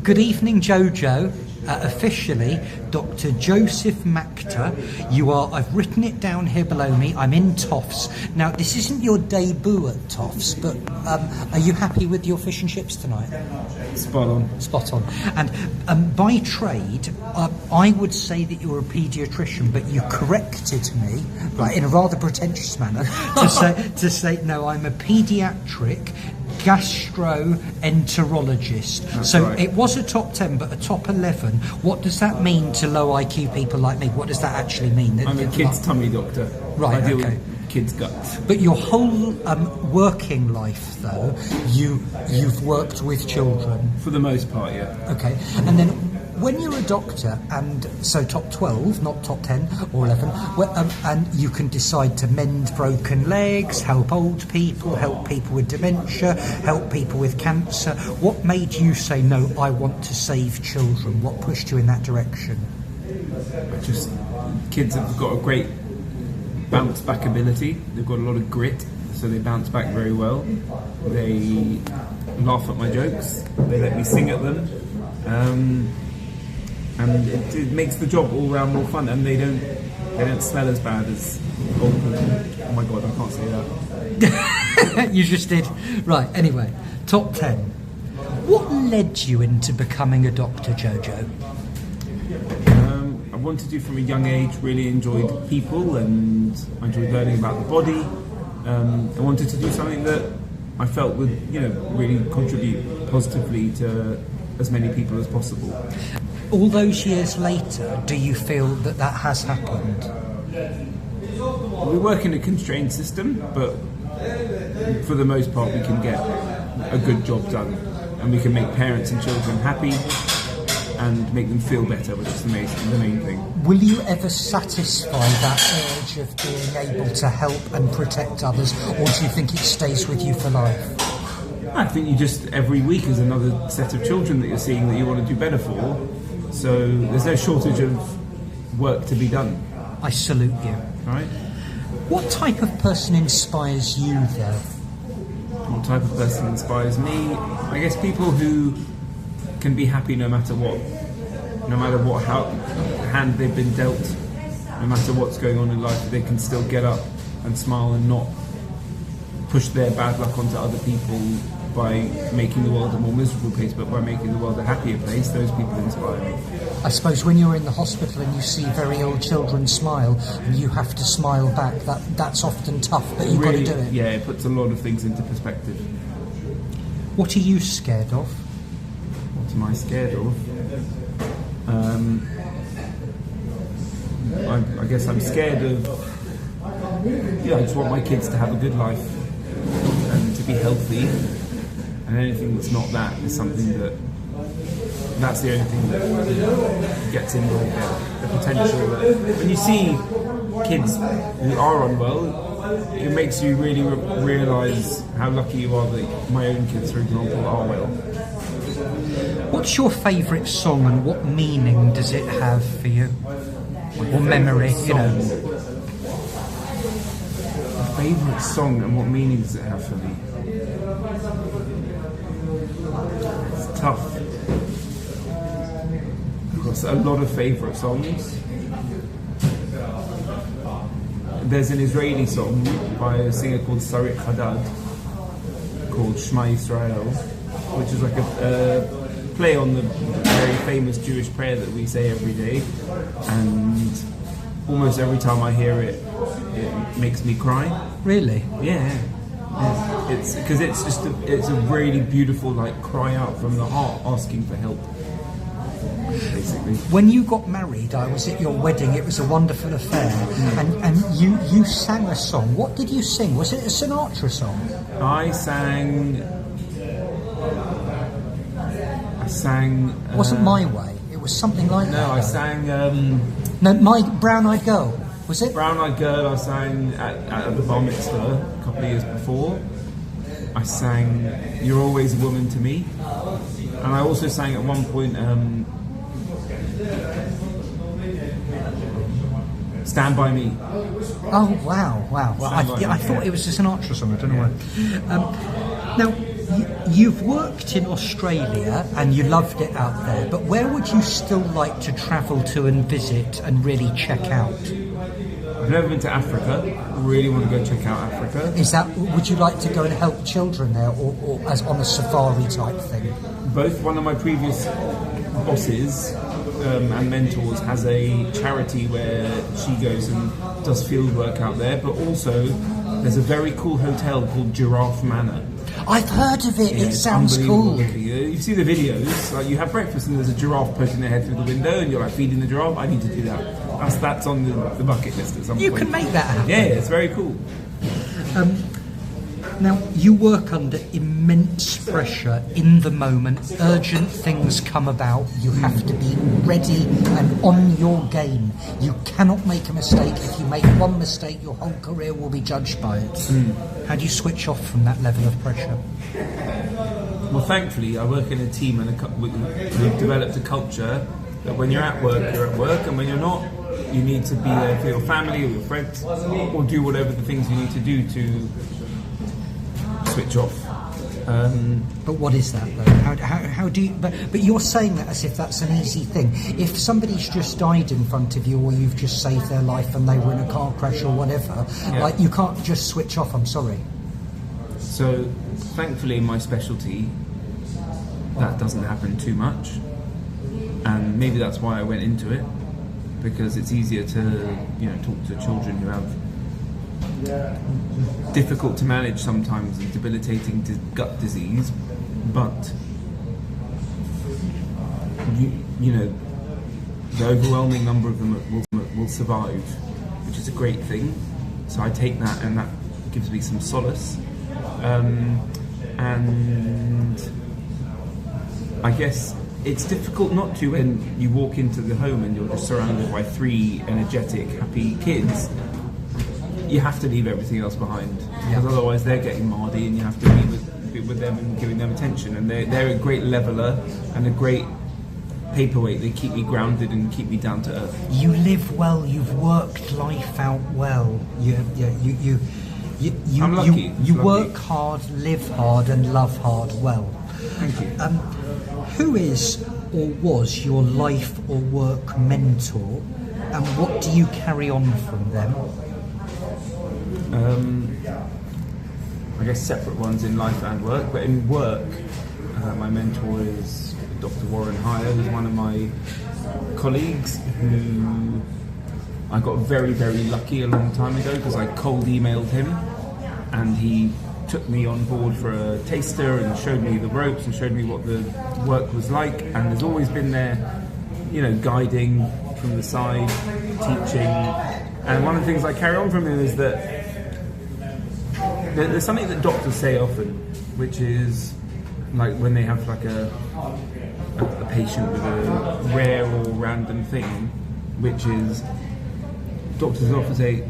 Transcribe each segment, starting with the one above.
Good evening, Jojo. Officially, Dr. Joseph Machta. I've written it down here below me. I'm in Toffs. Now, this isn't your debut at Toffs, but are you happy with your fish and chips tonight? Spot on. Spot on. And by trade, I would say that you're a paediatrician, but you corrected me, in a rather pretentious manner, to say no, I'm a paediatric gastroenterologist. That's so right. It was a top 10, but a top 11. What does that mean to low IQ people like me? What does that actually mean? I'm a kid's tummy doctor. Right, I deal okay. with kids' guts. But your whole working life, though, you've worked with children. For the most part, yeah. Okay, and then when you're a doctor, and so top 12, not top 10 or 11, and you can decide to mend broken legs, help old people, help people with dementia, help people with cancer, what made you say, no, I want to save children? What pushed you in that direction? Kids have got a great bounce back ability. They've got a lot of grit, so they bounce back very well. They laugh at my jokes. They let me sing at them. And it makes the job all round more fun, and they don't smell as bad as old people. Oh my god, I can't say that. You just did. Right, anyway, top 10. What led you into becoming a doctor, Jojo? I wanted to, from a young age, really enjoyed people, and I enjoyed learning about the body. I wanted to do something that I felt would, really contribute positively to as many people as possible. All those years later, do you feel that has happened? We work in a constrained system, but for the most part we can get a good job done, and we can make parents and children happy and make them feel better, which is the main thing. Will you ever satisfy that urge of being able to help and protect others, or do you think it stays with you for life? I think every week is another set of children that you're seeing that you want to do better for. So there's no shortage of work to be done. I salute you. Right? What type of person inspires you, though? What type of person inspires me? I guess people who can be happy no matter what hand they've been dealt, no matter what's going on in life, they can still get up and smile and not push their bad luck onto other people by making the world a more miserable place, but by making the world a happier place. Those people inspire me. I suppose when you're in the hospital and you see very old children smile and you have to smile back, that's often tough, but you've really, got to do it. Yeah, it puts a lot of things into perspective. What are you scared of? What am I scared of? I guess I'm scared of... I just want my kids to have a good life and to be healthy. And anything that's not that is something that's the only thing that gets in your head. The potential that when you see kids who are unwell, it makes you really realise how lucky you are that my own kids, for example, are well. What's your favourite song and what meaning does it have for you? Or memory, My favourite song and what meaning does it have for me? It's tough. I've got a lot of favourite songs. There's an Israeli song by a singer called Sarit Haddad called Shema Yisrael, which is like a play on the very famous Jewish prayer that we say every day, and almost every time I hear it, it makes me cry. Really? Yeah. It's because it's a really beautiful cry out from the heart, asking for help. Basically. When you got married, I was at your wedding. It was a wonderful affair, and you sang a song. What did you sing? Was it a Sinatra song? I sang. Wasn't My Way. It was something like that. No, I sang. No, My Brown Eyed Girl. Was it? Brown Eyed Girl. I sang at the bar mitzvah a couple of years before. I sang You're Always a Woman to Me, and I also sang at one point. Stand By Me. Oh, wow. Well, I thought it was a Sinatra song. I don't know why. Now, You've worked in Australia and you loved it out there, but where would you still like to travel to and visit and really check out? I've never been to Africa. I really want to go check out Africa. Would you like to go and help children there, or as on a safari type thing? Both. One of my previous bosses and mentors has a charity where she goes and does field work out there, but also there's a very cool hotel called Giraffe Manor. I've heard of it. Yeah, it sounds cool. You see the videos, like you have breakfast and there's a giraffe poking their head through the window and you're like feeding the giraffe. I need to do that. That's on the bucket list at some point. You can make that happen. Yeah, it's very cool. Now, you work under immense pressure in the moment. Urgent things come about. You have to be ready and on your game. You cannot make a mistake. If you make one mistake, your whole career will be judged by it. How do you switch off from that level of pressure? Well, thankfully, I work in a team and we've developed a culture that when you're at work, and when you're not, you need to be there for your family or your friends, or do whatever the things you need to do to switch off. But what is that though? How do you? But you're saying that as if that's an easy thing. If somebody's just died in front of you, or you've just saved their life and they were in a car crash or whatever, like you can't just switch off. I'm sorry. So, thankfully, in my specialty, that doesn't happen too much, and maybe that's why I went into it, because it's easier to talk to children who have difficult to manage sometimes and debilitating gut disease, but the overwhelming number of them will survive, which is a great thing. So I take that, and that gives me some solace. And I guess it's difficult not to when you walk into the home and you're just surrounded by 3 energetic, happy kids. You have to leave everything else behind, because otherwise they're getting mardy, and you have to be with them and giving them attention. And they're a great leveler and a great paperweight. They keep me grounded and keep me down to earth. You live well. You've worked life out well. I'm lucky. You work hard, live hard, and love hard well. Thank you. Who is or was your life or work mentor, and what do you carry on from them? I guess separate ones in life and work, but in work, my mentor is Dr. Warren Hire, who's one of my colleagues who I got very, very lucky a long time ago, because I cold emailed him and he took me on board for a taster and showed me the ropes and showed me what the work was like, and has always been there, guiding from the side, teaching. And one of the things I carry on from him is that there's something that doctors say often, which is like when they have like a patient with a rare or random thing, which is doctors often say,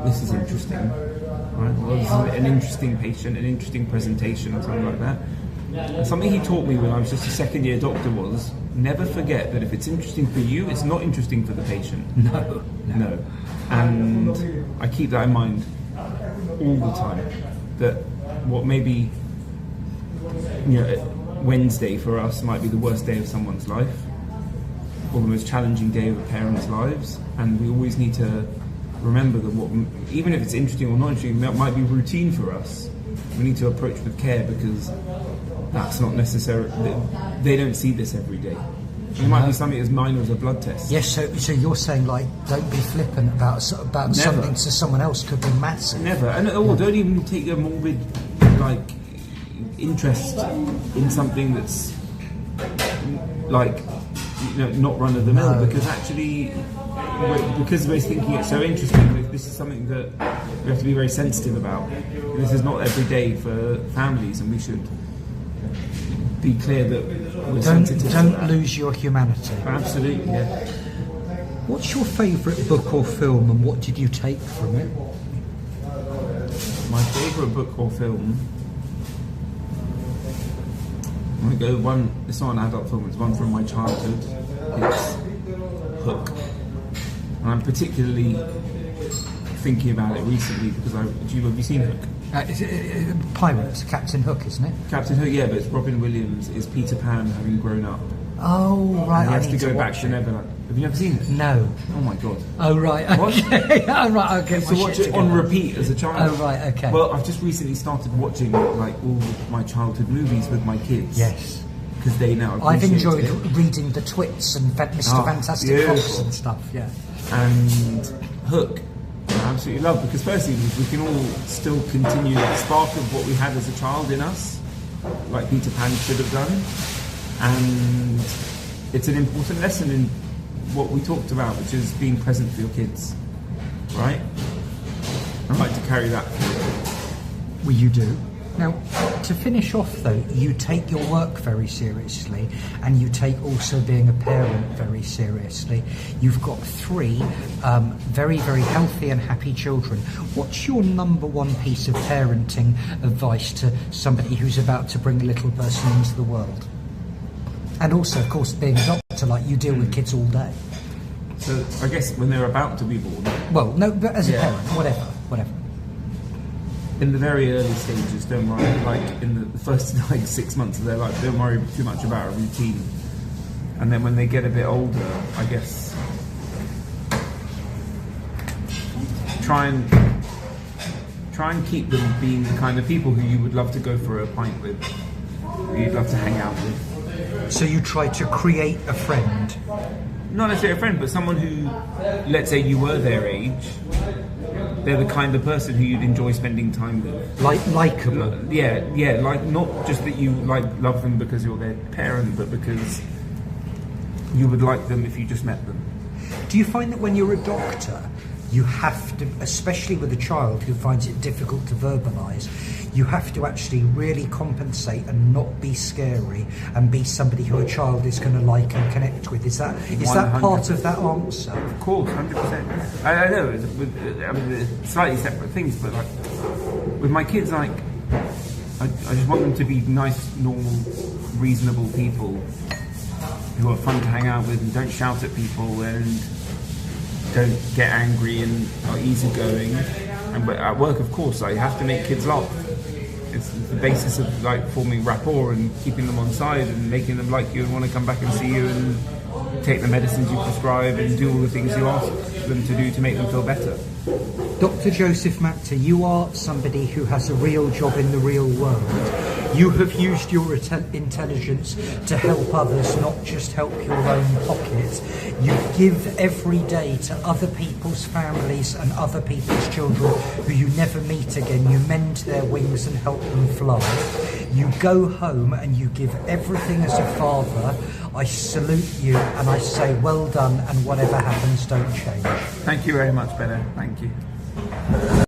"This is interesting, right? Well, this is an interesting patient, an interesting presentation," or something like that. And something he taught me when I was just a second-year doctor was, never forget that if it's interesting for you, it's not interesting for the patient. No. And I keep that in mind all the time, that what maybe Wednesday for us might be the worst day of someone's life, or the most challenging day of a parent's lives, and we always need to remember that even if it's interesting or not interesting, that might be routine for us. We need to approach with care, because that's not necessary. They don't see this every day. It might be something as minor as a blood test. Yes, so you're saying, like, don't be flippant about something to someone else could be massive. Never. And don't even take a morbid, interest in something that's, not run-of-the-mill. No. Because actually, because we're thinking it's so interesting, this is something that we have to be very sensitive about. This is not every day for families, and we should be clear that we're sensitive to that. Don't lose your humanity. Absolutely, yeah. What's your favourite book or film, and what did you take from it? My favourite book or film? I'm going to go one. It's not an adult film, it's one from my childhood. It's Hook. And I'm particularly thinking about it recently because have you seen Hook? Pirates, Captain Hook, isn't it? Captain Hook, yeah, but it's Robin Williams is Peter Pan having grown up. Oh, right. And he I has need to go back watch to it. Neverland. Have you never seen it? No. Oh my god. Oh, right. Okay. Oh, right. Okay. So watch it on repeat as a child. Oh, right. Okay. Well, I've just recently started watching like all of my childhood movies with my kids. Yes. Because they now I've appreciate enjoyed it. reading the Twits and Mr. Fantastic Fox and stuff. Yeah. And Hook, I absolutely love, because firstly we can all still continue that spark of what we had as a child in us, like Peter Pan should have done, and it's an important lesson in what we talked about, which is being present for your kids, right? I'd like to carry that forward. Well, you do. Now, to finish off though, you take your work very seriously, and you take also being a parent very seriously. You've got 3 very, very healthy and happy children. What's your number one piece of parenting advice to somebody who's about to bring a little person into the world? And also, of course, being a doctor, like you deal with kids all day. So I guess when they're about to be born. Well, no, but as a parent, whatever. In the very early stages, don't worry, like in the first 6 months of their life, don't worry too much about a routine. And then when they get a bit older, I guess, try and keep them being the kind of people who you would love to go for a pint with, who you'd love to hang out with. So you try to create a friend? Not necessarily a friend, but someone who, let's say you were their age, they're the kind of person who you'd enjoy spending time with. Likeable? Yeah, like not just that you love them because you're their parent, but because you would like them if you just met them. Do you find that when you're a doctor, you have to, especially with a child who finds it difficult to verbalise, you have to actually really compensate and not be scary and be somebody who a child is going to like and connect with? Is that part of that answer? Of course, 100%. I know. I mean, they're slightly separate things, but like with my kids, like I just want them to be nice, normal, reasonable people who are fun to hang out with and don't shout at people and don't get angry and are easygoing. But at work, of course, I have to make kids laugh. It's the basis of like forming rapport and keeping them on side and making them like you and want to come back and see you and take the medicines you prescribe and do all the things you ask them to do to make them feel better. Dr. Joseph Machta, you are somebody who has a real job in the real world. You have used your intelligence to help others, not just help your own pocket. You give every day to other people's families and other people's children who you never meet again. You mend their wings and help them fly. You go home and you give everything as a father. I salute you and I say well done, and whatever happens, don't change. Thank you very much, Bella. Thank you.